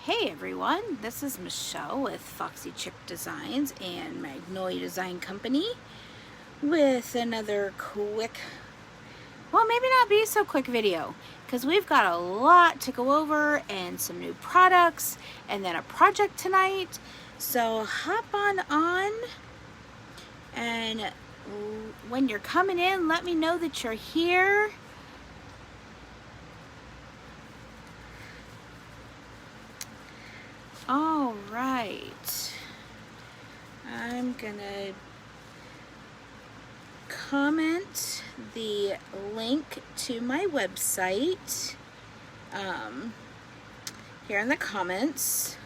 Hey everyone, this is Michelle with Foxy Chick Designs and Magnolia Design Company with another quick, well, maybe not be so quick video, because we've got a lot to go over and some new products and then a project tonight. So hop on and when you're coming in, let me know that you're here. All right, I'm gonna comment the link to my website here in the comments.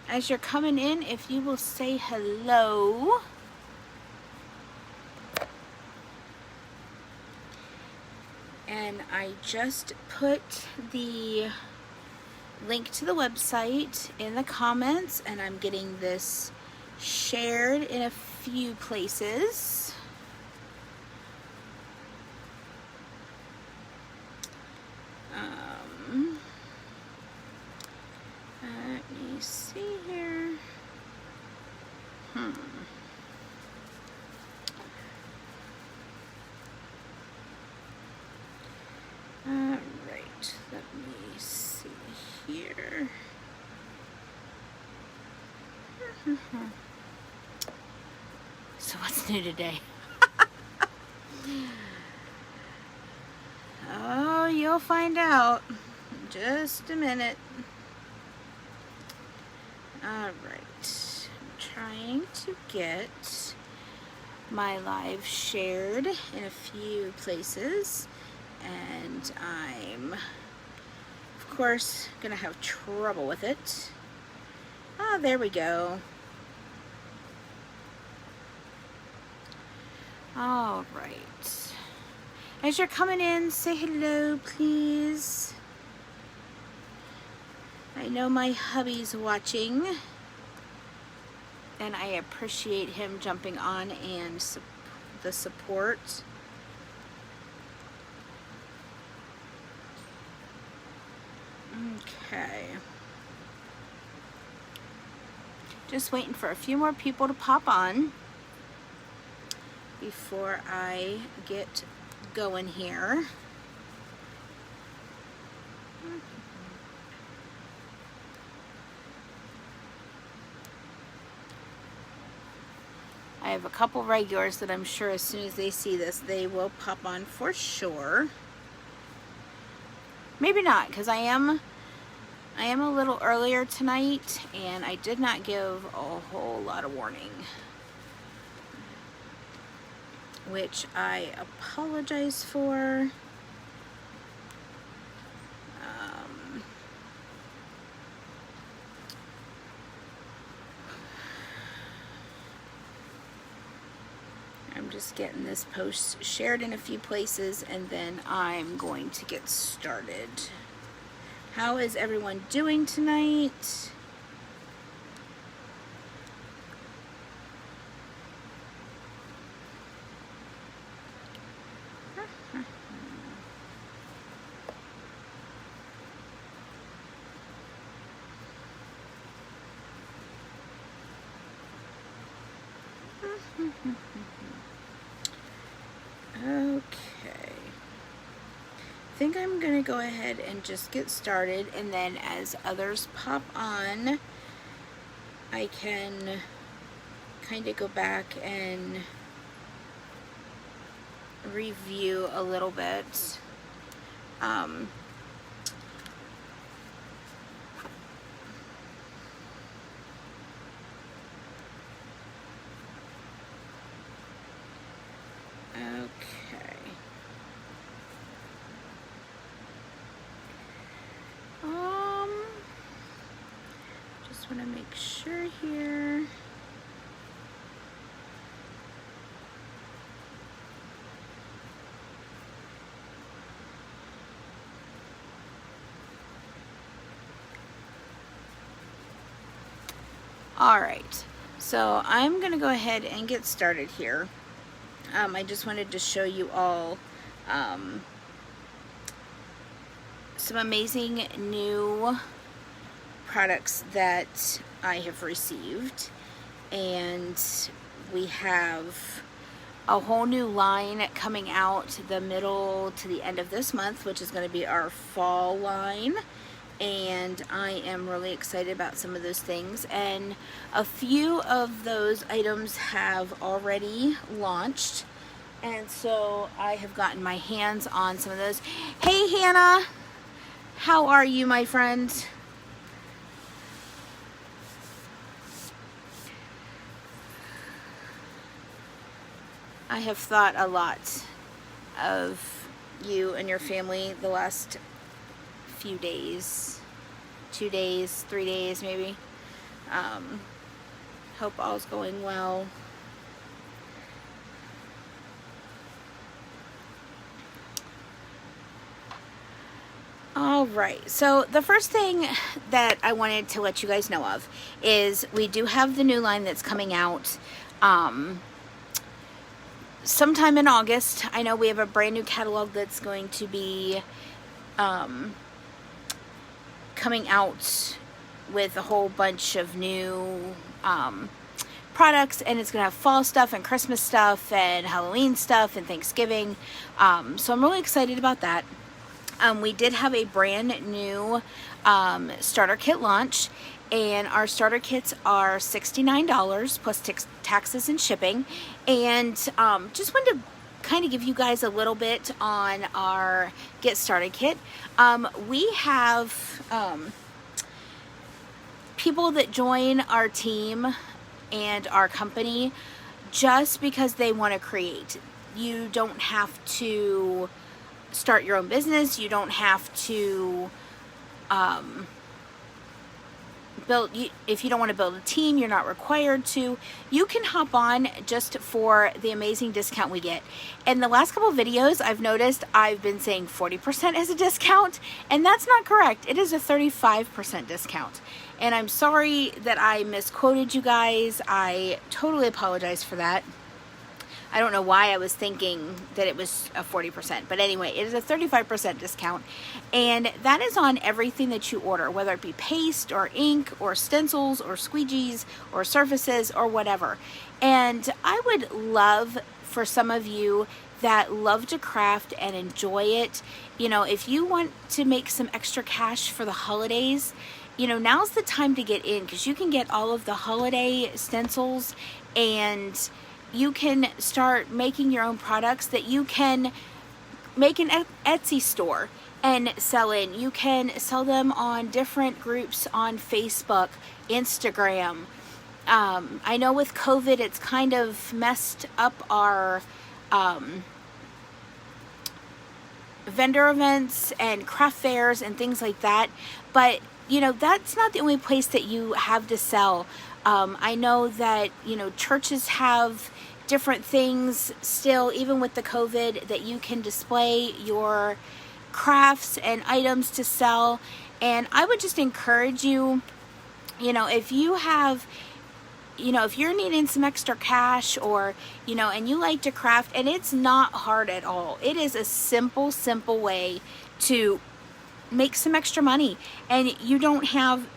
As you're coming in, if you will say hello. And I just put the link to the website in the comments, and I'm getting this shared in a few places. Let me see here. All right, let me see here. So what's new today? Oh, you'll find out in just a minute. All right, I'm trying to get my live shared in a few places, and I'm of course gonna have trouble with it. Oh, there we go. All right, as you're coming in, say hello please. I know my hubby's watching, and I appreciate him jumping on and the support. Okay. Just waiting for a few more people to pop on before I get going here. I have a couple regulars that I'm sure as soon as they see this, they will pop on for sure. Maybe not, because I am a little earlier tonight, and I did not give a whole lot of warning, which I apologize for. I'm just getting this post shared in a few places, and then I'm going to get started. How is everyone doing tonight? Okay, I think I'm gonna go ahead and just get started, and then as others pop on, I can kind of go back and review a little bit. Okay. Just want to make sure here. Alright, so I'm going to go ahead and get started here. I just wanted to show you all some amazing new products that I have received, and we have a whole new line coming out the middle to the end of this month, which is going to be our fall line, and I am really excited about some of those things. And a few of those items have already launched, and so I have gotten my hands on some of those. Hey Hannah, how are you, my friend? I have thought a lot of you and your family the last few days, 2 days, 3 days maybe. Hope all's going well. All right, so the first thing that I wanted to let you guys know of is we do have the new line that's coming out sometime in August. I know we have a brand new catalog that's going to be coming out with a whole bunch of new products, and it's gonna have fall stuff and Christmas stuff and Halloween stuff and Thanksgiving, so I'm really excited about that. We did have a brand new starter kit launch, and our starter kits are $69 plus taxes and shipping. And just wanted to kind of give you guys a little bit on our get started kit. We have people that join our team and our company just because they want to create. You don't have to start your own business. You don't have to if you don't want to build a team, you're not required to. You can hop on just for the amazing discount we get. In the last couple of videos, I've noticed I've been saying 40% as a discount, and that's not correct. It is a 35% discount. And I'm sorry that I misquoted you guys. I totally apologize for that. I don't know why I was thinking that it was a 40%, but anyway, it is a 35% discount, and that is on everything that you order, whether it be paste or ink or stencils or squeegees or surfaces or whatever. And I would love for some of you that love to craft and enjoy it, you know, if you want to make some extra cash for the holidays, you know, now's the time to get in, because you can get all of the holiday stencils, and you can start making your own products that you can make an Etsy store and sell in. You can sell them on different groups on Facebook, Instagram. I know with COVID, it's kind of messed up our vendor events and craft fairs and things like that. But, you know, that's not the only place that you have to sell. I know that, you know, churches have different things still, even with the COVID, that you can display your crafts and items to sell. And I would just encourage you, you know, if you have, you know, if you're needing some extra cash, or, you know, and you like to craft, and it's not hard at all. It is a simple way to make some extra money, and you don't have,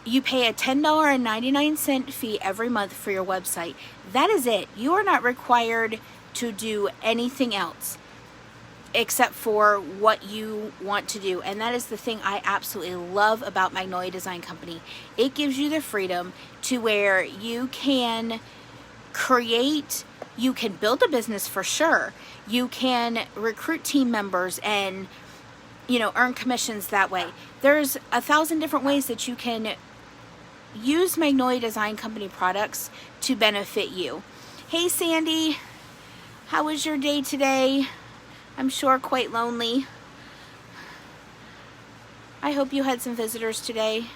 you pay a $10.99 fee every month for your website. That is it. You are not required to do anything else except for what you want to do. And that is the thing I absolutely love about Magnolia Design Company. It gives you the freedom to where you can create, you can build a business for sure. You can recruit team members and, you know, earn commissions that way. There's 1,000 different ways that you can use Magnolia Design Company products to benefit you. Hey Sandy, how was your day today? I'm sure quite lonely. I hope you had some visitors today.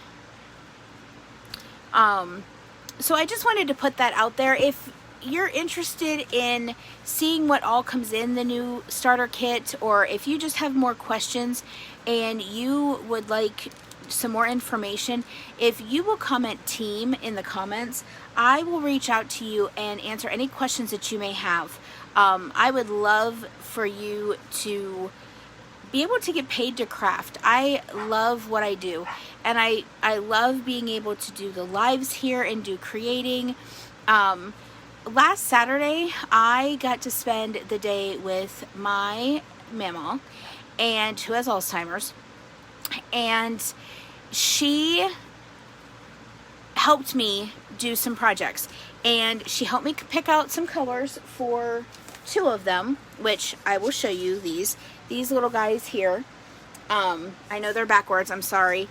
So I just wanted to put that out there. If you're interested in seeing what all comes in the new starter kit, or if you just have more questions and you would like some more information, if you will comment team in the comments, I will reach out to you and answer any questions that you may have. I would love for you to be able to get paid to craft. I love what I do, and I love being able to do the lives here and do creating. Last Saturday, I got to spend the day with my mama, and who has Alzheimer's, and she helped me do some projects, and she helped me pick out some colors for 2 of them, which I will show you. These little guys here, I know they're backwards, I'm sorry.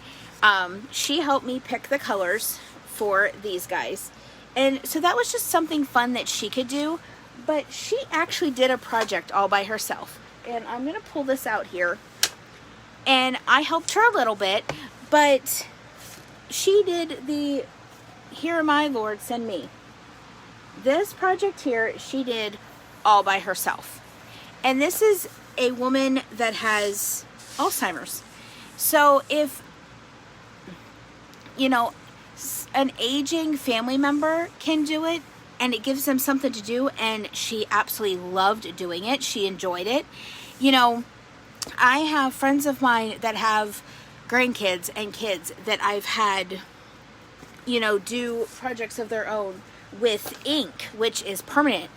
She helped me pick the colors for these guys, and so that was just something fun that she could do. But she actually did a project all by herself, and I'm gonna pull this out here, and I helped her a little bit, but she did the "Here Am I, Lord, Send Me." This project here, she did all by herself. And this is a woman that has Alzheimer's. So if, you know, an aging family member can do it, and it gives them something to do, and she absolutely loved doing it, she enjoyed it. You know, I have friends of mine that have grandkids and kids that I've had, you know, do projects of their own with ink, which is permanent,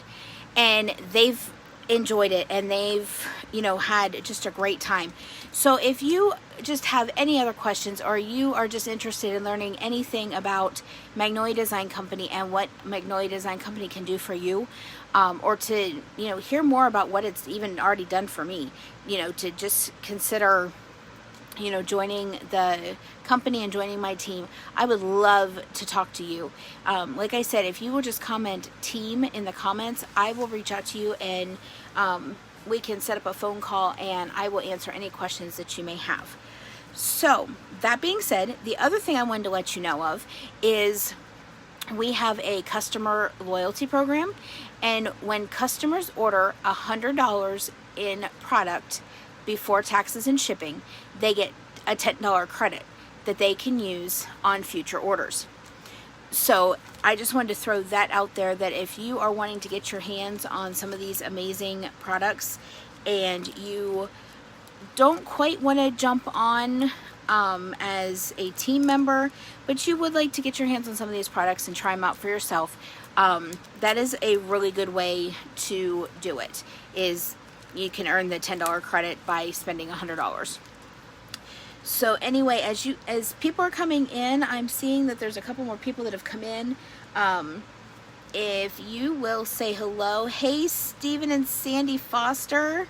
and they've enjoyed it, and they've, you know, had just a great time. So if you just have any other questions, or you are just interested in learning anything about Magnolia Design Company and what Magnolia Design Company can do for you, or to, you know, hear more about what it's even already done for me, you know, to just consider, you know, joining the company and joining my team, I would love to talk to you. Like I said, if you will just comment team in the comments, I will reach out to you, and we can set up a phone call, and I will answer any questions that you may have. So that being said, the other thing I wanted to let you know of is we have a customer loyalty program, and when customers order $100 in product before taxes and shipping, they get a $10 credit that they can use on future orders. So I just wanted to throw that out there, that if you are wanting to get your hands on some of these amazing products, and you don't quite want to jump on as a team member, but you would like to get your hands on some of these products and try them out for yourself, that is a really good way to do it. Is you can earn the $10 credit by spending $100. So anyway, as people are coming in, I'm seeing that there's a couple more people that have come in. If you will say hello. Hey, Stephen and Sandy Foster.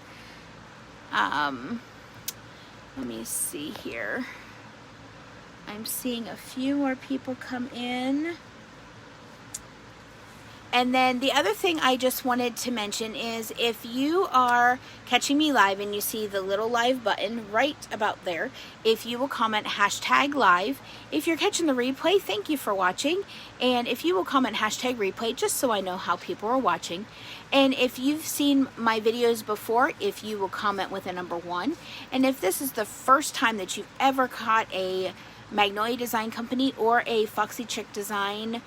Let me see here. I'm seeing a few more people come in. And then the other thing I just wanted to mention is, if you are catching me live and you see the little live button right about there, if you will comment #live. If you're catching the replay, thank you for watching. And if you will comment #replay, just so I know how people are watching. And if you've seen my videos before, if you will comment with a number 1. And if this is the first time that you've ever caught a Magnolia Design Company or a Foxy Chick Design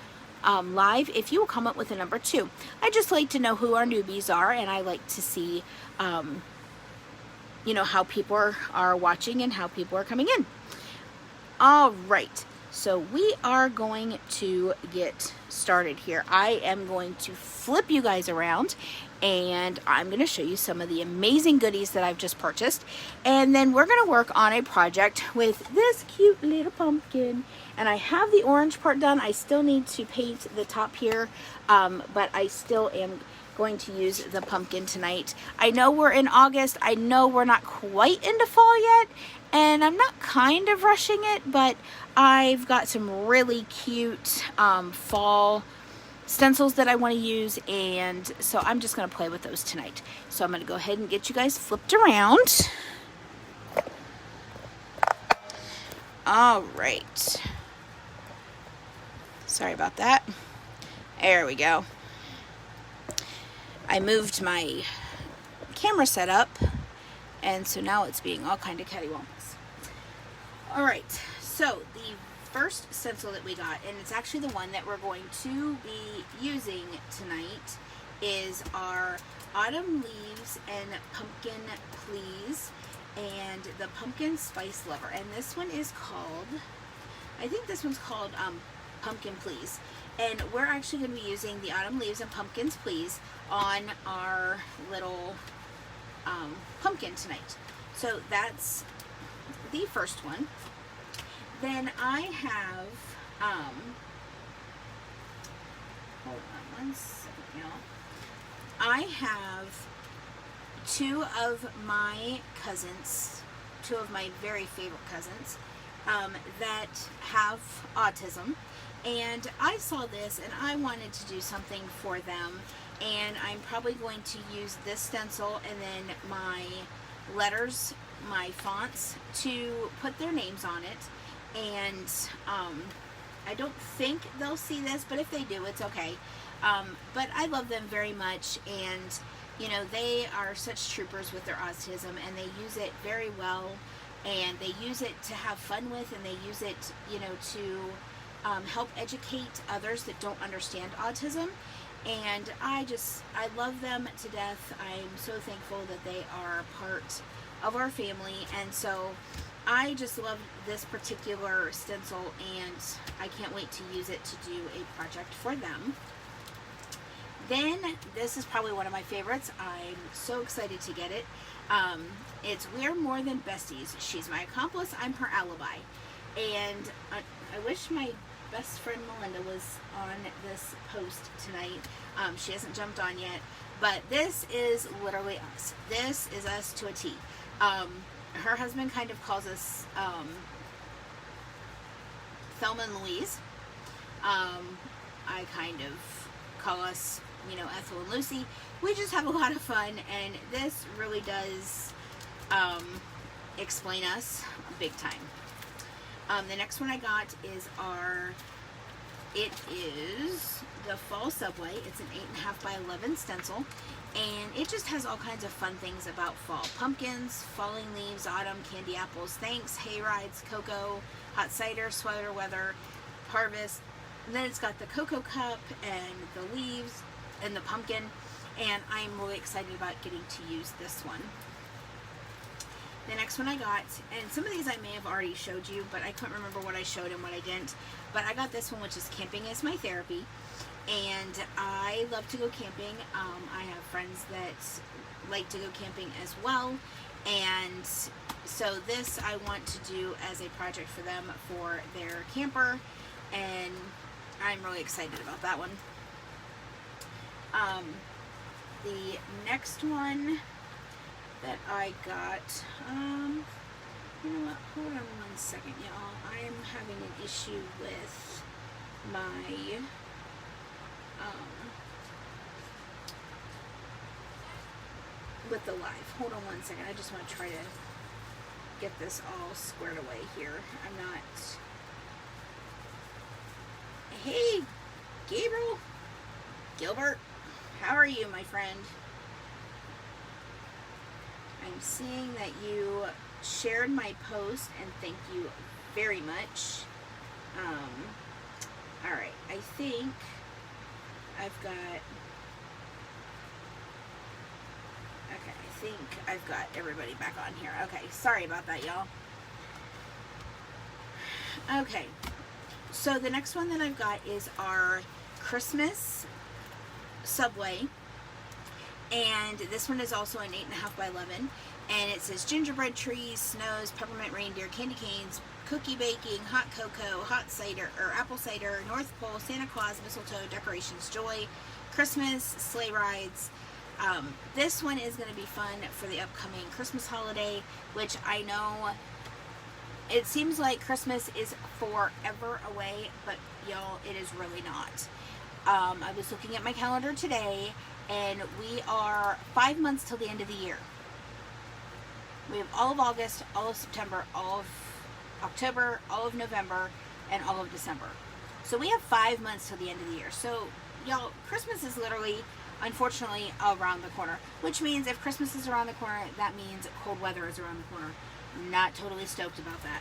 live, if you will comment with a number 2. I just like to know who our newbies are, and I like to see you know, how people are watching and how people are coming in. All right, so we are going to get started here. I am going to flip you guys around, and I'm going to show you some of the amazing goodies that I've just purchased, and then we're going to work on a project with this cute little pumpkin. And I have the orange part done. I still need to paint the top here, but I still am going to use the pumpkin tonight. I know we're in August. I know we're not quite into fall yet, and I'm not kind of rushing it, but I've got some really cute fall stencils that I want to use, and so I'm just going to play with those tonight. So I'm going to go ahead and get you guys flipped around. All right. Sorry about that. There we go. I moved my camera setup, and so now it's being all kind of cattywampus. All right, So the first stencil that we got, and it's actually the one that we're going to be using tonight, is our Autumn Leaves and Pumpkin Please and the Pumpkin Spice Lover. And this one is called, I think this one's called Pumpkin Please. And we're actually going to be using the Autumn Leaves and Pumpkins Please on our little pumpkin tonight. So that's the first one. Then I have, hold on one second, y'all. I have two of my cousins, two of my very favorite cousins, that have autism. And I saw this and I wanted to do something for them. And I'm probably going to use this stencil and then my letters, my fonts, to put their names on it. And I don't think they'll see this, but if they do, it's okay. But I love them very much, and you know, they are such troopers with their autism, and they use it very well, and they use it to have fun with, and they use it, you know, to help educate others that don't understand autism. And I love them to death. I'm so thankful that they are part of our family, and so I just love this particular stencil, and I can't wait to use it to do a project for them. Then, this is probably one of my favorites. I'm so excited to get it. It's We're More Than Besties. She's my accomplice, I'm her alibi. And I wish my best friend Melinda was on this post tonight. She hasn't jumped on yet, but this is literally us. This is us to a T. Her husband kind of calls us Thelma and Louise. I kind of call us, you know, Ethel and Lucy. We just have a lot of fun, and this really does explain us big time. The next one I got is it is the Fall Subway. It's an 8.5 by 11 stencil, and it just has all kinds of fun things about fall. Pumpkins, falling leaves, autumn, candy apples, thanks, hay rides, cocoa, hot cider, sweater weather, harvest. And then it's got the cocoa cup and the leaves and the pumpkin, and I'm really excited about getting to use this one. The next one I got, and some of these I may have already showed you, but I couldn't remember what I showed and what I didn't. But I got this one, which is Camping is My Therapy. And I love to go camping. I have friends that like to go camping as well. And so this I want to do as a project for them for their camper. And I'm really excited about that one. The next one that I got, you know what, hold on one second, y'all. I'm having an issue with my, with the live. Hold on one second. I just want to try to get this all squared away here. I'm not, hey, Gilbert, how are you, my friend? I'm seeing that you shared my post, and thank you very much. Alright, I think I've got, okay, I think I've got everybody back on here. Okay, sorry about that, y'all. Okay, so the next one that I've got is our Christmas Subway. And this one is also an 8.5 by 11, and it says gingerbread trees, snows, peppermint reindeer, candy canes, cookie baking, hot cocoa, hot cider, or apple cider, North Pole, Santa Claus, mistletoe, decorations, joy, Christmas, sleigh rides. This one is going to be fun for the upcoming Christmas holiday, which I know it seems like Christmas is forever away, but y'all, it is really not. I was looking at my calendar today, and we are 5 months till the end of the year. We have all of August, all of September, all of October, all of November, and all of December. So we have 5 months till the end of the year. So, y'all, Christmas is literally, unfortunately, around the corner. Which means if Christmas is around the corner, that means cold weather is around the corner. Not totally stoked about that.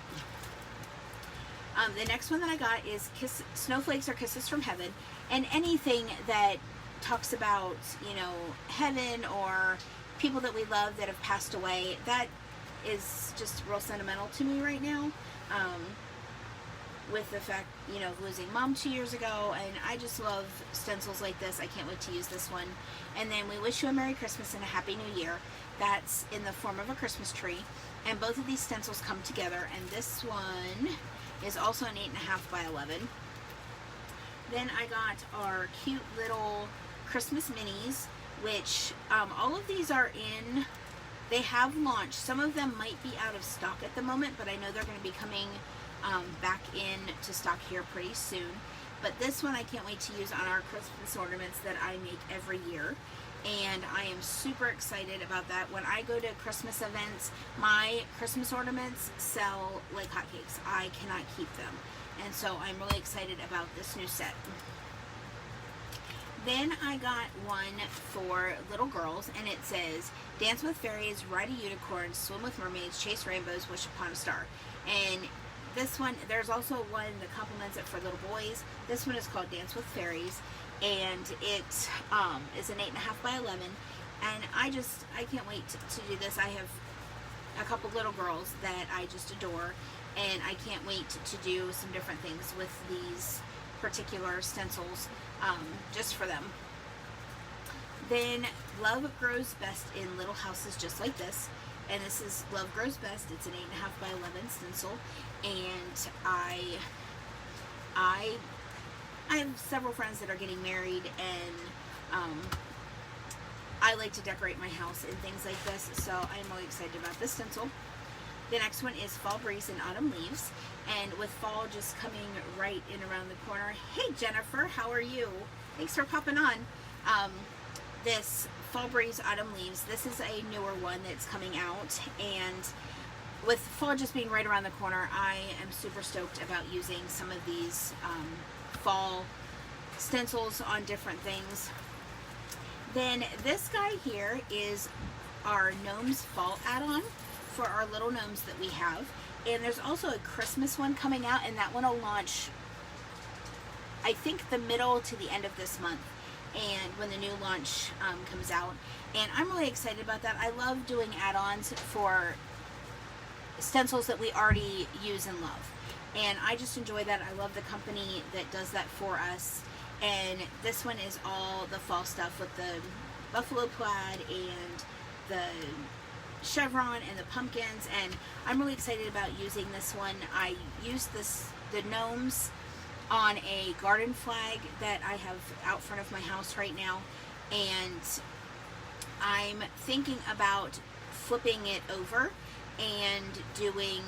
The next one that I got is Snowflakes or Kisses from Heaven, and anything that talks about, you know, heaven or people that we love that have passed away. That is just real sentimental to me right now. With the fact, you know, of losing Mom 2 years ago, and I just love stencils like this. I can't wait to use this one. And then We Wish You a Merry Christmas and a Happy New Year. That's in the form of a Christmas tree. And both of these stencils come together, and this one is also an 8.5 by 11. Then I got our cute little Christmas minis, which all of these are in, they have launched. Some of them might be out of stock at the moment, but I know they're going to be coming back in to stock here pretty soon. But this one I can't wait to use on our Christmas ornaments that I make every year, and I am super excited about that. When I go to Christmas events, my Christmas ornaments sell like hotcakes. I cannot keep them, and so I'm really excited about this new set. Then I got one for little girls, and it says, Dance with fairies, ride a unicorn, swim with mermaids, chase rainbows, wish upon a star. And this one, there's also one that complements it for little boys. This one is called Dance with Fairies, and it is an 8.5 by 11. And I can't wait to do this. I have a couple little girls that I just adore, and I can't wait to do some different things with these particular stencils just for them. Then Love Grows Best in Little Houses Just Like This, and this is Love Grows Best. It's an 8.5 by 11 stencil, and I have several friends that are getting married, and I like to decorate my house and things like this, so I'm really excited about this stencil. The next one is Fall Breeze and Autumn Leaves, and with fall just coming right in around the corner. Hey Jennifer, how are you? Thanks for popping on. This Fall Breeze Autumn Leaves, this is a newer one that's coming out, and with fall just being right around the corner, I am super stoked about using some of these fall stencils on different things. Then this guy here is our Gnomes Fall add-on for our little gnomes that we have, and there's also a Christmas one coming out, and that one will launch I think the middle to the end of this month, and when the new launch comes out, and I'm really excited about that. I love doing add-ons for stencils that we already use and love, and I just enjoy that. I love the company that does that for us, and this one is all the fall stuff with the buffalo plaid and the chevron and the pumpkins, and I'm really excited about using this one. I use the gnomes on a garden flag that I have out front of my house right now, and I'm thinking about flipping it over and doing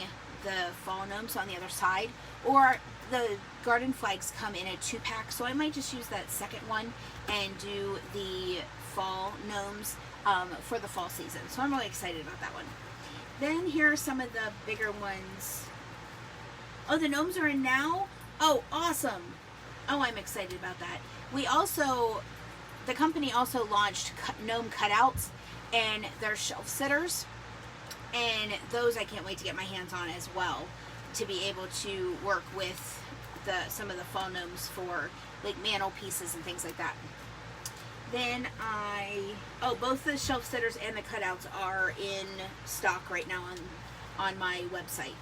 the fall gnomes on the other side, or the garden flags come in a 2-pack, so I might just use that second one and do the fall gnomes for the fall season. So I'm really excited about that one. Then here are some of the bigger ones. Oh, the gnomes are in now? Oh, awesome. Oh, I'm excited about that. The company also launched gnome cutouts, and they're shelf sitters, and those I can't wait to get my hands on as well, to be able to work with some of the fall gnomes for like mantle pieces and things like that. Then both the shelf sitters and the cutouts are in stock right now on my website.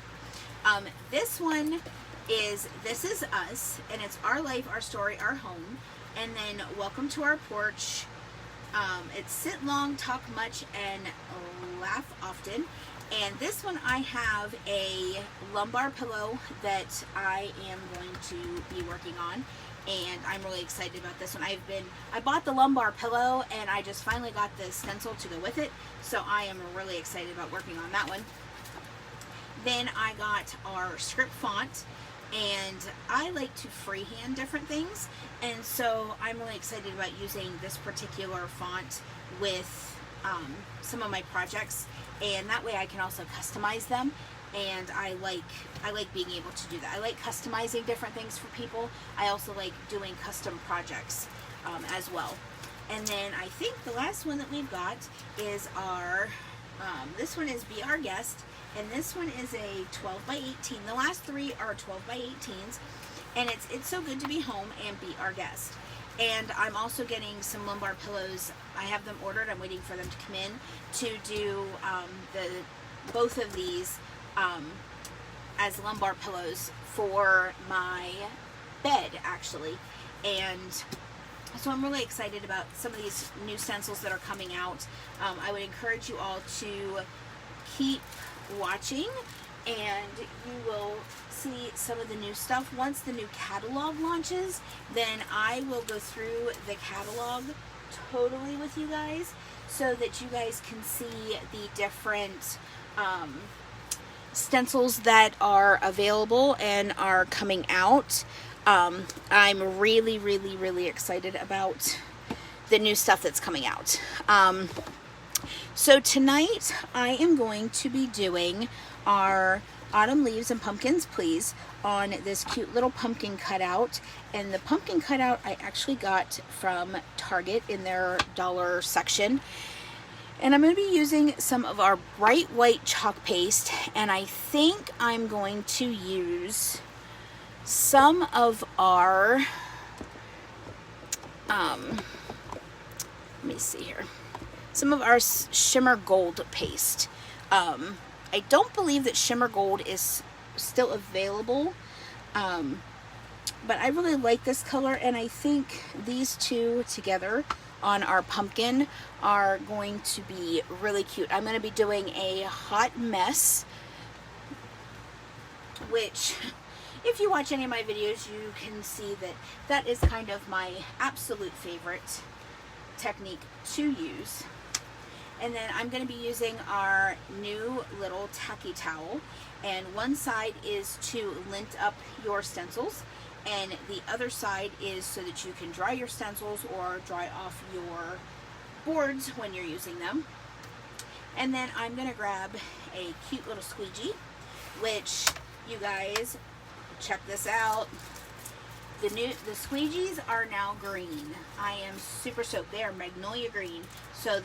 This one is This Is Us, and it's Our Life, Our Story, Our Home. And then Welcome to Our Porch. It's Sit Long, Talk Much, and Laugh Often. And this one I have a lumbar pillow that I am going to be working on, and I'm really excited about this one. I bought the lumbar pillow, and I just finally got the stencil to go with it, so I am really excited about working on that one. Then I got our script font, and I like to freehand different things, and so I'm really excited about using this particular font with some of my projects, and that way I can also customize them, and I like being able to do that. I like customizing different things for people. I also like doing custom projects as well. And then I think the last one that we've got is our this one is Be Our Guest, And this one is a 12 by 18. The last three are 12 by 18s. And it's so good to be home and be our guest. And I'm also getting some lumbar pillows. I have them ordered. I'm waiting for them to come in to do both of these as lumbar pillows for my bed, actually. And so I'm really excited about some of these new stencils that are coming out. I would encourage you all to keep watching, and you will see some of the new stuff. Once the new catalog launches, then I will go through the catalog totally with you guys so that you guys can see the different stencils that are available and are coming out. I'm really, really, really excited about the new stuff that's coming out. So tonight I am going to be doing our Autumn Leaves and Pumpkins Please on this cute little pumpkin cutout. And the pumpkin cutout I actually got from Target in their dollar section. And I'm going to be using some of our bright white chalk paste, and I think I'm going to use some of our, let me see here, some of our shimmer gold paste. I don't believe that shimmer gold is still available, but I really like this color, and I think these two together on our pumpkin are going to be really cute. I'm going to be doing a hot mess, which if you watch any of my videos, you can see that that is kind of my absolute favorite technique to use. And then I'm going to be using our new little tacky towel, and one side is to lint up your stencils, and the other side is so that you can dry your stencils or dry off your boards when you're using them. And then I'm going to grab a cute little squeegee, which you guys, check this out. The squeegees are now green. I am super stoked. They are magnolia green. So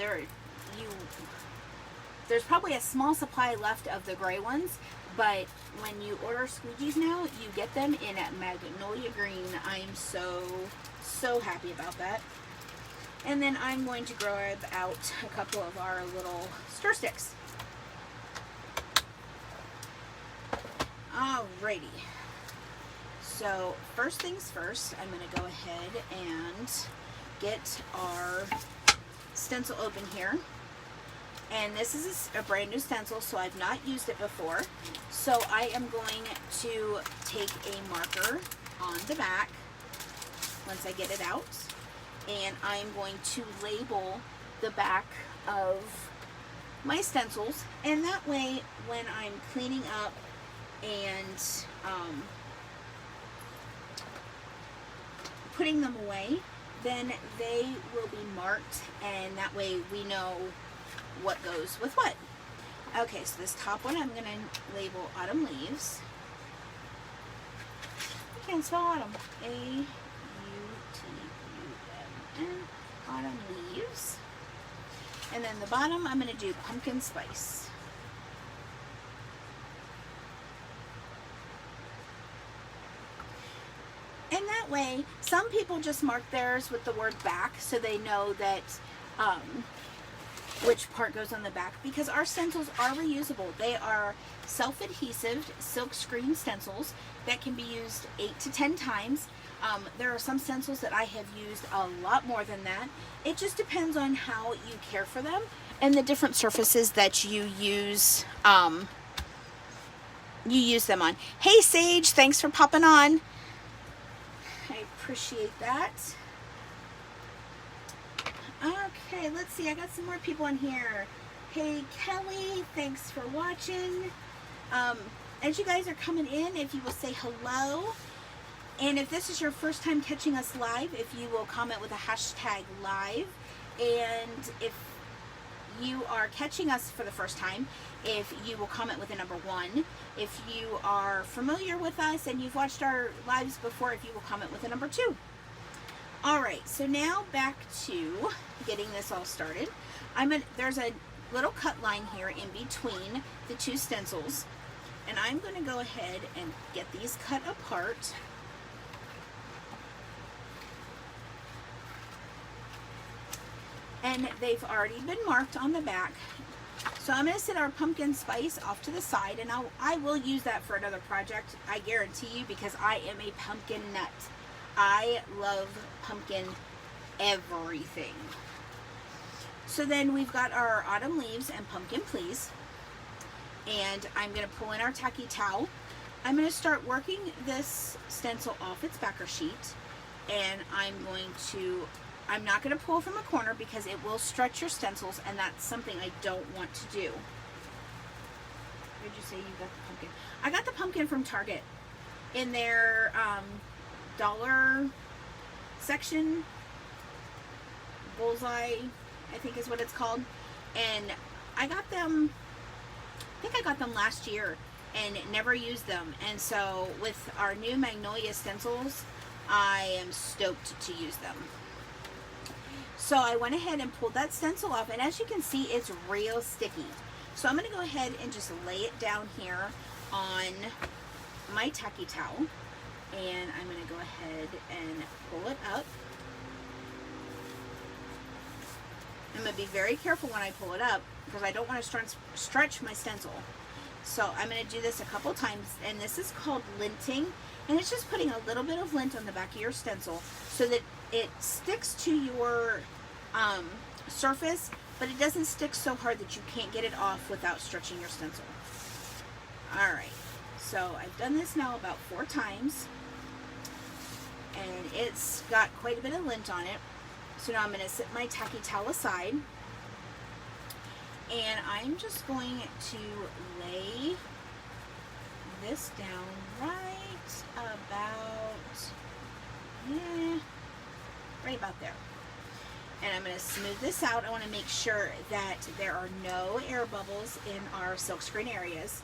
there's probably a small supply left of the gray ones, but when you order squeegees now, you get them in magnolia green. I'm so happy about that. And then I'm going to grab out a couple of our little stir sticks. Alrighty. So first things first, I'm going to go ahead and get our stencil open here. And this is a brand new stencil, so I've not used it before. So I am going to take a marker on the back once I get it out, and I'm going to label the back of my stencils, and that way when I'm cleaning up and putting them away, then they will be marked, and that way we know what goes with what. Okay, so this top one I'm going to label Autumn Leaves. I can't spell autumn. A-U-T-U-M-N, Autumn Leaves. And then the bottom I'm going to do Pumpkin Spice. And that way, some people just mark theirs with the word back so they know that which part goes on the back, because our stencils are reusable. They are self-adhesive silk screen stencils that can be used 8 to 10 times. There are some stencils that I have used a lot more than that. It just depends on how you care for them and the different surfaces that you use them on. Hey Sage, thanks for popping on. I appreciate that. Okay, let's see. I got some more people in here. Hey, Kelly, thanks for watching. As you guys are coming in, if you will say hello, and if this is your first time catching us live, if you will comment with a hashtag live, and if you are catching us for the first time, if you will comment with a number 1. If you are familiar with us and you've watched our lives before, if you will comment with a number 2. Alright, so now back to getting this all started. There's a little cut line here in between the two stencils, and I'm going to go ahead and get these cut apart. And they've already been marked on the back. So I'm going to set our pumpkin spice off to the side, and I will use that for another project, I guarantee you, because I am a pumpkin nut. I love pumpkin everything. So then we've got our autumn leaves and pumpkin please, and I'm going to pull in our tacky towel. I'm going to start working this stencil off its backer sheet, and I'm not going to pull from a corner because it will stretch your stencils, and that's something I don't want to do. Where did you say you got the pumpkin? I got the pumpkin from Target in their dollar section. Bullseye, I think is what it's called. And I got them, I think I got them last year and never used them. And so with our new Magnolia stencils, I am stoked to use them. So I went ahead and pulled that stencil off, and as you can see, it's real sticky. So I'm going to go ahead and just lay it down here on my tacky towel, and I'm going to go ahead and pull it up. I'm going to be very careful when I pull it up because I don't want to stretch my stencil. So I'm going to do this a couple times, and this is called linting, and it's just putting a little bit of lint on the back of your stencil so that it sticks to your surface, but it doesn't stick so hard that you can't get it off without stretching your stencil. Alright, so I've done this now about 4 times, and it's got quite a bit of lint on it. So now I'm going to set my tacky towel aside, and I'm just going to lay this down right about there. And I'm going to smooth this out. I want to make sure that there are no air bubbles in our silkscreen areas.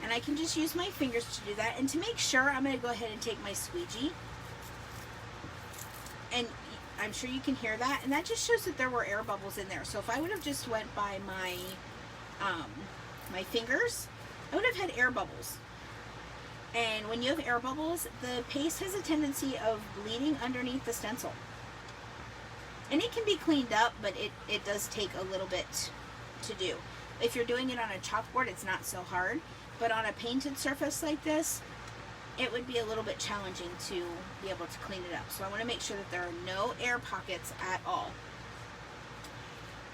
And I can just use my fingers to do that. And to make sure, I'm going to go ahead and take my squeegee. And I'm sure you can hear that. And that just shows that there were air bubbles in there. So if I would have just went by my, my fingers, I would have had air bubbles. And when you have air bubbles, the paste has a tendency of bleeding underneath the stencil. And it can be cleaned up, but it does take a little bit to do. If you're doing it on a chalkboard, it's not so hard. But on a painted surface like this, it would be a little bit challenging to be able to clean it up. So I want to make sure that there are no air pockets at all.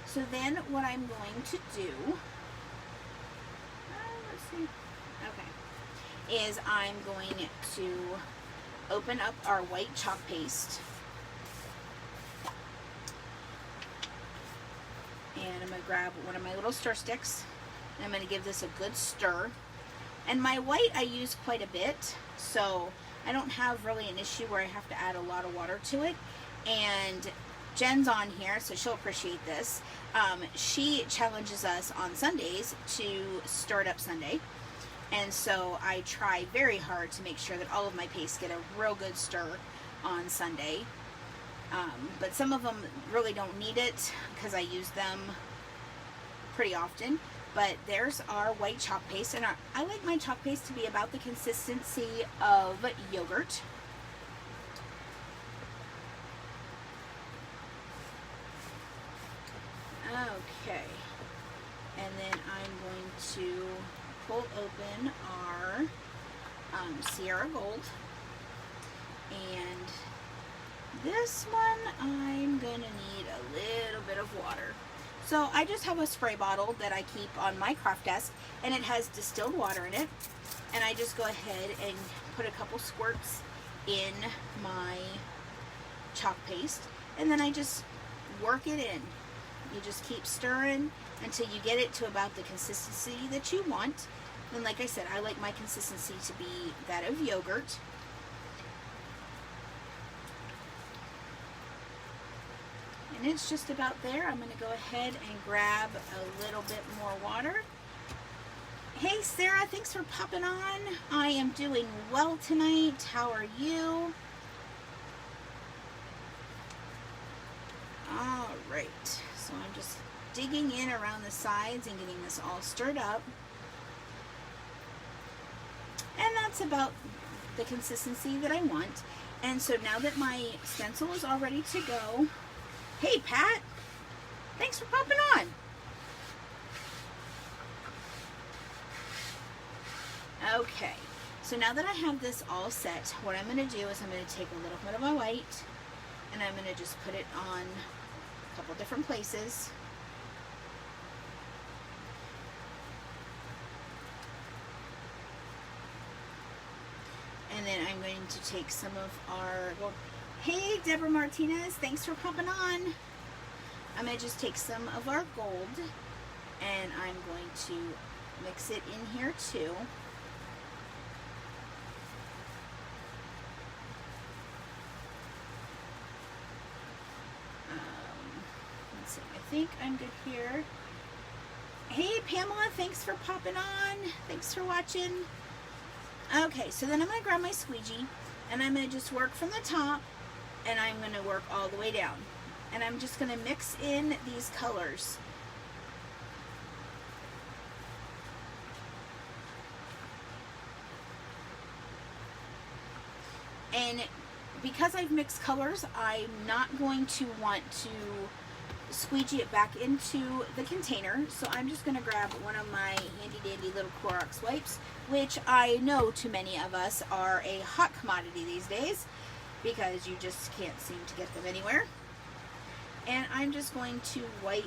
So then what I'm going to do, let's see, okay, is I'm going to open up our white chalk paste. And I'm going to grab one of my little stir sticks, and I'm going to give this a good stir. And my white I use quite a bit, so I don't have really an issue where I have to add a lot of water to it. And Jen's on here, so she'll appreciate this. She challenges us on Sundays to Stir It Up Sunday. And so I try very hard to make sure that all of my pastes get a real good stir on Sunday. But some of them really don't need it because I use them pretty often. But there's our white chalk paste, and I like my chalk paste to be about the consistency of yogurt. Okay, and then I'm going to pull open our Sierra Gold, and this one I'm gonna need a little bit of water. So I just have a spray bottle that I keep on my craft desk, and it has distilled water in it, and I just go ahead and put a couple squirts in my chalk paste, and then I just work it in. You just keep stirring until you get it to about the consistency that you want. And like I said, I like my consistency to be that of yogurt. And it's just about there. I'm going to go ahead and grab a little bit more water. Hey Sarah, thanks for popping on. I am doing well tonight. How are you? Alright, So I'm just digging in around the sides and getting this all stirred up. And that's about the consistency that I want. And so now that my stencil is all ready to go, hey Pat, thanks for popping on. Okay, so now that I have this all set, what I'm going to do is I'm going to take a little bit of my white and I'm going to just put it on a couple different places. And then I'm going to take some of our, well, hey Deborah Martinez, thanks for popping on. I'm going to just take some of our gold and I'm going to mix it in here too. Let's see, I think I'm good here. Hey Pamela, thanks for popping on. Thanks for watching. Okay, so then I'm going to grab my squeegee and I'm going to just work from the top and I'm going to work all the way down. And I'm just going to mix in these colors. And because I've mixed colors, I'm not going to want to squeegee it back into the container. So I'm just going to grab one of my handy dandy little Clorox wipes, which I know to many of us are a hot commodity these days because you just can't seem to get them anywhere. And I'm just going to wipe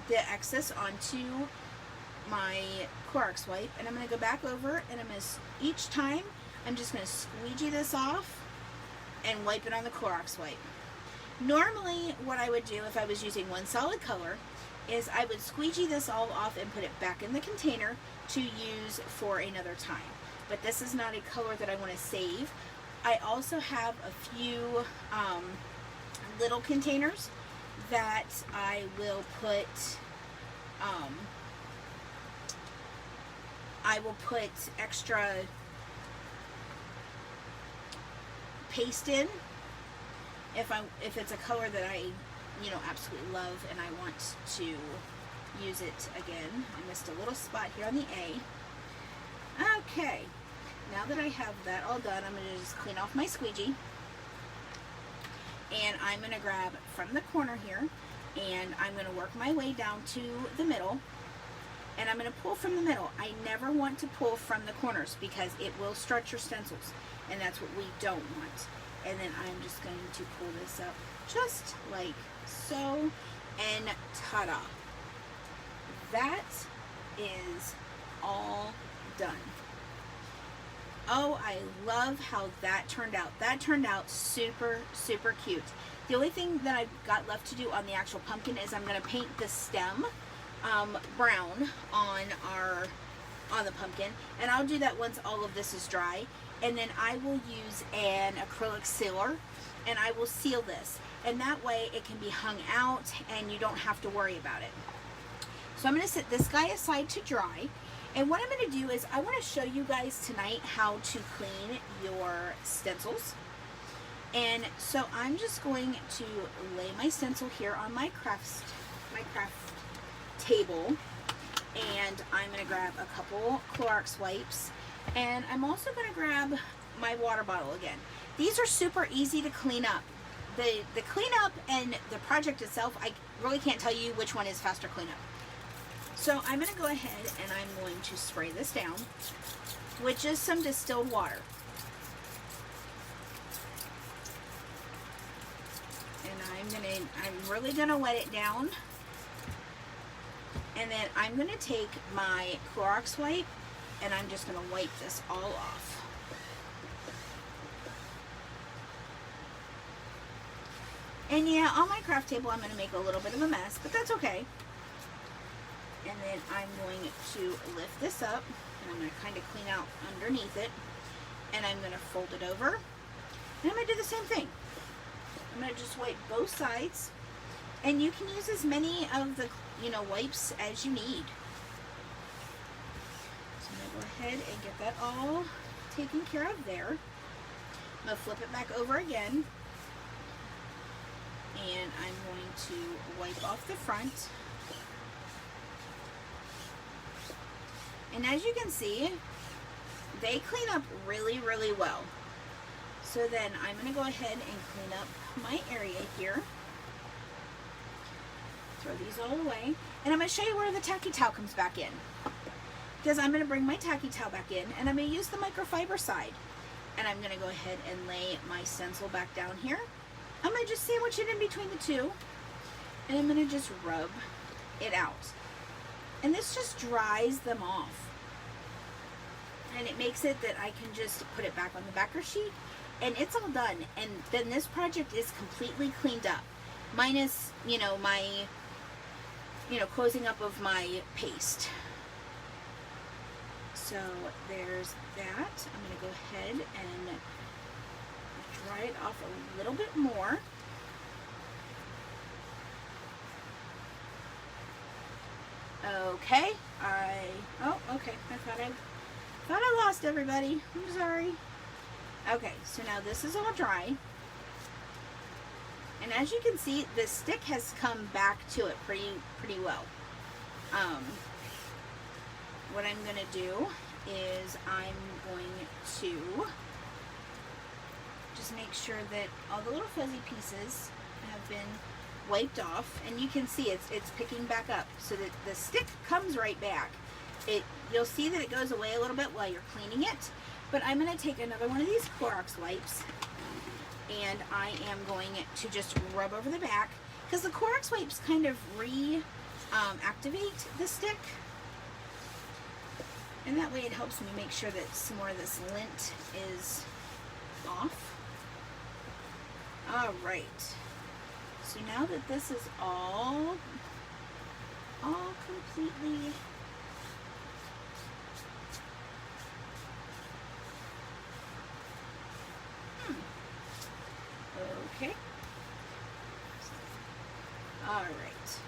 the excess onto my Clorox wipe, and I'm going to go back over and I'm going to, each time I'm just going to squeegee this off and wipe it on the Clorox wipe. Normally what I would do if I was using one solid color is I would squeegee this all off and put it back in the container to use for another time. But this is not a color that I want to save. I also have a few little containers that I will put extra paste in if it's a color that I absolutely love and I want to use it again. I missed a little spot here on the A. Okay, now that I have that all done, I'm going to just clean off my squeegee. And I'm going to grab from the corner here and I'm going to work my way down to the middle. And I'm going to pull from the middle. I never want to pull from the corners because it will stretch your stencils. And that's what we don't want. And then I'm just going to pull this up just like so. And ta-da. That is all done. Oh, I love how that turned out. That turned out super, super cute. The only thing that I've got left to do on the actual pumpkin is I'm going to paint the stem brown on the pumpkin. And I'll do that once all of this is dry. And then I will use an acrylic sealer and I will seal this. And that way it can be hung out and you don't have to worry about it. So I'm going to set this guy aside to dry. And what I'm going to do is I want to show you guys tonight how to clean your stencils. And so I'm just going to lay my stencil here on my craft table. And I'm going to grab a couple Clorox wipes. And I'm also going to grab my water bottle again. These are super easy to clean up. The cleanup and the project itself, I really can't tell you which one is faster cleanup. So I'm going to go ahead and I'm going to spray this down with just some distilled water. And I'm really going to wet it down. And then I'm going to take my Clorox wipe and I'm just going to wipe this all off. And yeah, on my craft table I'm going to make a little bit of a mess, but that's okay. And then I'm going to lift this up and I'm going to kind of clean out underneath it. And I'm going to fold it over. And I'm going to do the same thing. I'm going to just wipe both sides. And you can use as many of the, wipes as you need. So I'm going to go ahead and get that all taken care of there. I'm going to flip it back over again. and I'm going to wipe off the front. And as you can see, they clean up really, really well. So then I'm going to go ahead and clean up my area here. Throw these all away. And I'm going to show you where the tacky towel comes back in. Because I'm going to bring my tacky towel back in, and I'm going to use the microfiber side. And I'm going to go ahead and lay my stencil back down here. I'm going to just sandwich it in between the two. And I'm going to just rub it out. And this just dries them off. And it makes it that I can just put it back on the backer sheet. And it's all done. And then this project is completely cleaned up. Minus, my, closing up of my paste. So there's that. I'm going to go ahead and dry it off a little bit more. Okay. Okay. I thought I lost everybody. I'm sorry. Okay, so now this is all dry. And as you can see, the stick has come back to it pretty well. What I'm going to do is I'm going to just make sure that all the little fuzzy pieces have been wiped off, and you can see it's picking back up, so that the stick comes right back. You'll see that it goes away a little bit while you're cleaning it, but I'm going to take another one of these Clorox wipes, and I am going to just rub over the back, because the Clorox wipes kind of activate the stick, and that way it helps me make sure that some more of this lint is off. Alright, so now that this is all completely okay. Alright,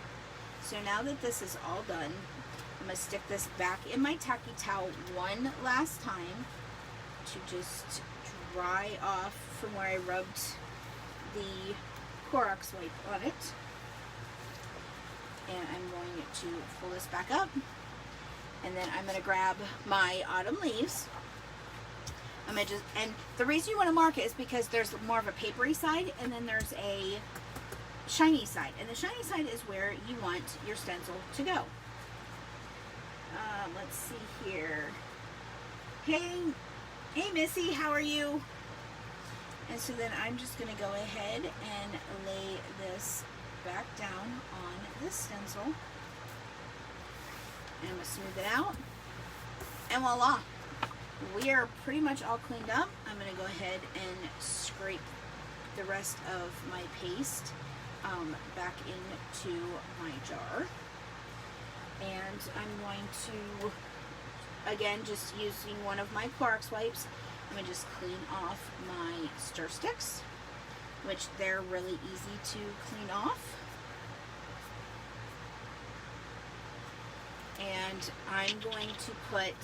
so now that this is all done, I'm going to stick this back in my tacky towel one last time to just dry off from where I rubbed the Clorox wipe on it. And I'm going to pull this back up, and then I'm going to grab my autumn leaves. I'm going to and the reason you want to mark it is because there's more of a papery side, and then there's a shiny side, and the shiny side is where you want your stencil to go. Let's see here. Hey Missy, how are you? And so then I'm just going to go ahead and lay this back down on this stencil, and I'm going to smooth it out, and voila, we are pretty much all cleaned up. I'm going to go ahead and scrape the rest of my paste back into my jar, and I'm going to, again, just using one of my Clorox wipes, I'm going to just clean off my stir sticks, which they're really easy to clean off. And I'm going to put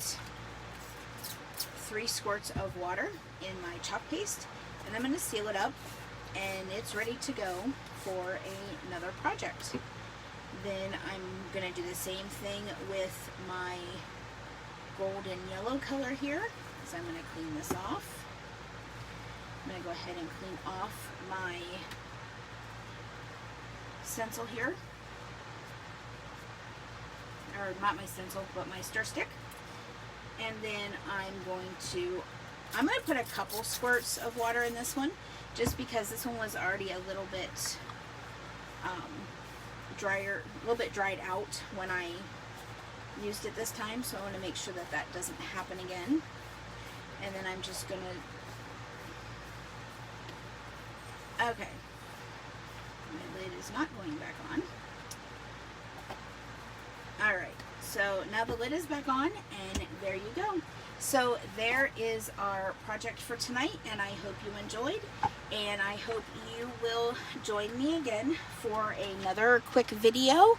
3 squirts of water in my chalk paste, and I'm going to seal it up, and it's ready to go for another project. Then I'm going to do the same thing with my golden yellow color here. So I'm going to clean this off. I'm going to go ahead and clean off my stencil here. Or not my stencil, but my stir stick. And then I'm going to put a couple squirts of water in this one, just because this one was already a little bit drier, a little bit dried out when I used it this time, so I want to make sure that that doesn't happen again. And then I'm just gonna, okay, my lid is not going back on. Alright, so now the lid is back on, and there you go. So there is our project for tonight, and I hope you enjoyed, and I hope you will join me again for another quick video.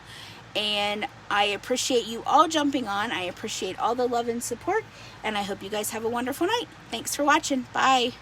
And I appreciate you all jumping on. I appreciate all the love and support, and I hope you guys have a wonderful night. Thanks for watching. Bye.